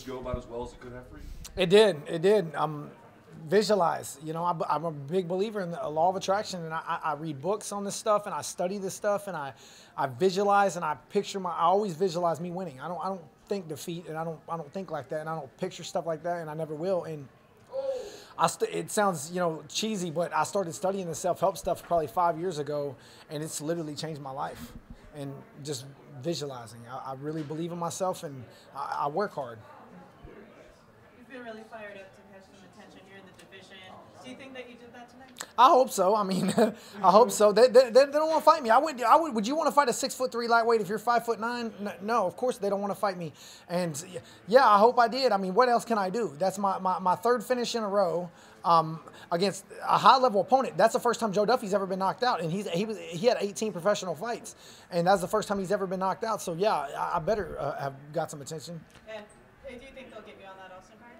this go about as well as it could have for you? It did. It did. Visualize. You know, I'm a big believer in the law of attraction, and I read books on this stuff, and I study this stuff, and I visualize, and I picture I always visualize me winning. I don't think defeat, and I don't think like that, and I don't picture stuff like that, and I never will. And it sounds, you know, cheesy, but I started studying the self-help stuff probably 5 years ago, and it's literally changed my life. And just visualizing. I really believe in myself, and I work hard. You've been really fired up to catch some attention here in the division. Do you think that you did that tonight? I hope so. I mean, I hope so. They don't want to fight me. Would you want to fight a 6'3" lightweight if you're 5'9"? No, of course they don't want to fight me. And yeah, I hope I did. I mean, what else can I do? That's my third finish in a row against a high-level opponent. That's the first time Joe Duffy's ever been knocked out, and he had 18 professional fights, and that's the first time he's ever been knocked out. So yeah, I better have got some attention. And do you think they'll get you on that Austin card?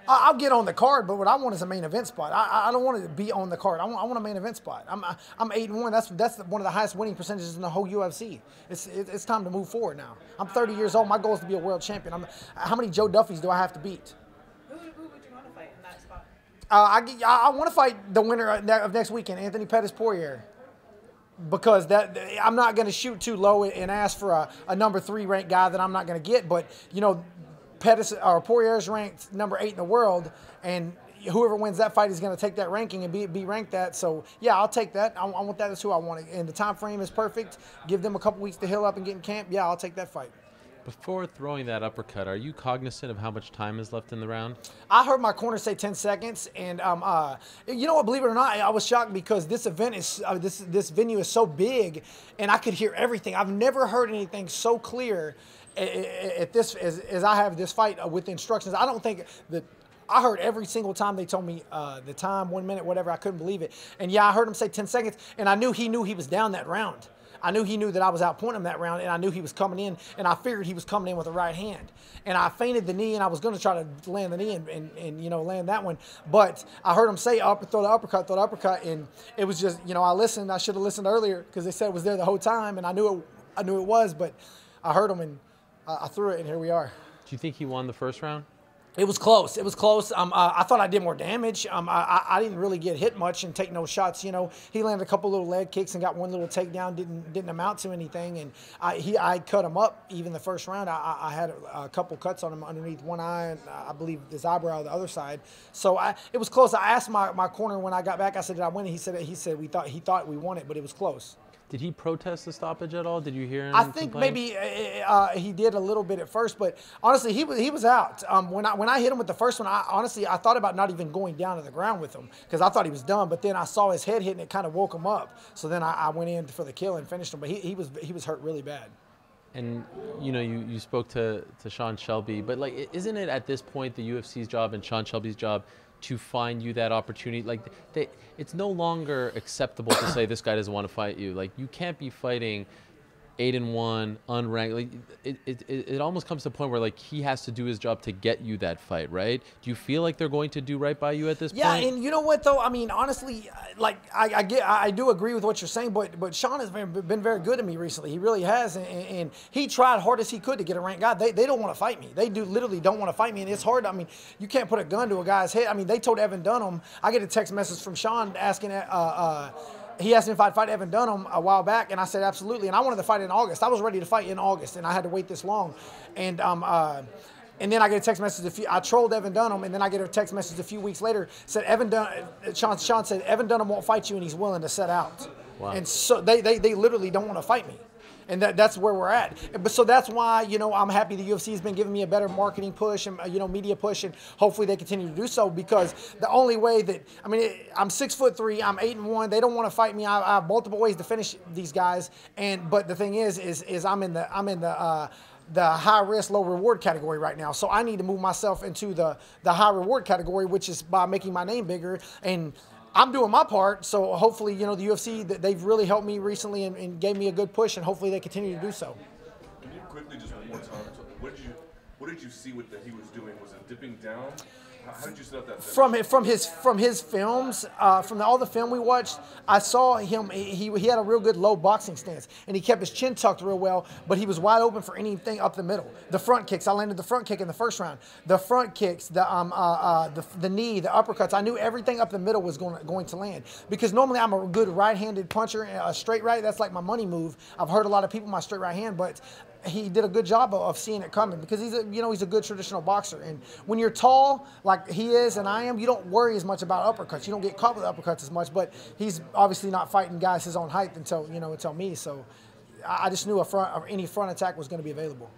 I'll get on the card, but what I want is a main event spot. I don't want to be on the card. I want a main event spot. I'm 8-1. That's one of the highest winning percentages in the whole UFC. It's time to move forward now. I'm 30 years old. My goal is to be a world champion. How many Joe Duffys do I have to beat? Who would you want to fight in that spot? I want to fight the winner of next weekend, Anthony Pettis Poirier, because I'm not going to shoot too low and ask for a number 3 ranked guy that I'm not going to get. But you know, Pettis or Poirier is ranked number 8 in the world, and whoever wins that fight is going to take that ranking and be ranked that. So yeah, I'll take that. I want that. That's who I want. And the time frame is perfect. Give them a couple weeks to heal up and get in camp. Yeah, I'll take that fight. Before throwing that uppercut, are you cognizant of how much time is left in the round? I heard my corner say 10 seconds, and you know what? Believe it or not, I was shocked because this event is this venue is so big, and I could hear everything. I've never heard anything so clear at this as I have this fight with instructions. I don't think that. I heard every single time they told me the time, 1 minute, whatever. I couldn't believe it. And yeah, I heard him say 10 seconds, and I knew he was down that round. I knew he knew that I was outpointing him that round, and I knew he was coming in, and I figured he was coming in with a right hand. And I feinted the knee, and I was going to try to land the knee and you know, land that one. But I heard him say throw the uppercut, and it was just, you know, I listened. I should have listened earlier because they said it was there the whole time, and I knew it was, but I heard him, and I threw it, and here we are. Do you think he won the first round? It was close. It was close. I thought I did more damage. I didn't really get hit much and take no shots. You know, he landed a couple little leg kicks and got one little takedown. Didn't amount to anything. And I cut him up even the first round. I had a couple cuts on him underneath one eye, and I believe his eyebrow on the other side. So it was close. I asked my corner when I got back. I said, "Did I win?" He said he thought we won it, but it was close. Did he protest the stoppage at all? Did you hear him? I think maybe he did a little bit at first, but honestly, he was out. When I hit him with the first one, I thought about not even going down to the ground with him because I thought he was done. But then I saw his head hit and it kind of woke him up. So then I went in for the kill and finished him. But he was hurt really bad. And you know, you spoke to Sean Shelby, but like, isn't it at this point the UFC's job and Sean Shelby's job to find you that opportunity? Like, it's no longer acceptable to say this guy doesn't want to fight you. Like, you can't be fighting 8-1, unranked. Like, it almost comes to a point where like he has to do his job to get you that fight, right? Do you feel like they're going to do right by you at this point? Yeah, and you know what though? I mean, honestly, like I do agree with what you're saying, but Sean has been very good to me recently. He really has, and he tried hard as he could to get a ranked guy. They don't want to fight me. They literally don't want to fight me, and it's hard. I mean, you can't put a gun to a guy's head. I mean, they told Evan Dunham. I get a text message from Sean asking. He asked me if I'd fight Evan Dunham a while back, and I said absolutely. And I wanted to fight in August. I was ready to fight in August, and I had to wait this long. And then I get a text message. I trolled Evan Dunham, and then I get a text message a few weeks later. Said Sean said Evan Dunham won't fight you, and he's willing to set out. Wow. And so they literally don't want to fight me. And that's where we're at. But so that's why, you know, I'm happy the UFC has been giving me a better marketing push and, you know, media push, and hopefully they continue to do so, because the only way that, I mean, I'm 6'3", I'm 8-1. They don't want to fight me. I have multiple ways to finish these guys. But the thing is I'm in the high risk, low reward category right now. So I need to move myself into the high reward category, which is by making my name bigger. And I'm doing my part, so hopefully, you know, the UFC, they've really helped me recently and gave me a good push, and hopefully they continue to do so. Can you quickly, just one more time, What did you see with that he was doing? Was it dipping down? How did you set up that finish? From his films, all the film we watched, I saw him. He had a real good low boxing stance, and he kept his chin tucked real well. But he was wide open for anything up the middle. The front kicks, I landed the front kick in the first round. The front kicks, the knee, the uppercuts. I knew everything up the middle was going to land, because normally I'm a good right-handed puncher, a straight right. That's like my money move. I've heard a lot of people my straight right hand, but he did a good job of seeing it coming, because he's a good traditional boxer. And when you're tall like he is and I am, you don't worry as much about uppercuts. You don't get caught with uppercuts as much. But he's obviously not fighting guys his own height until me. So I just knew any front attack was going to be available.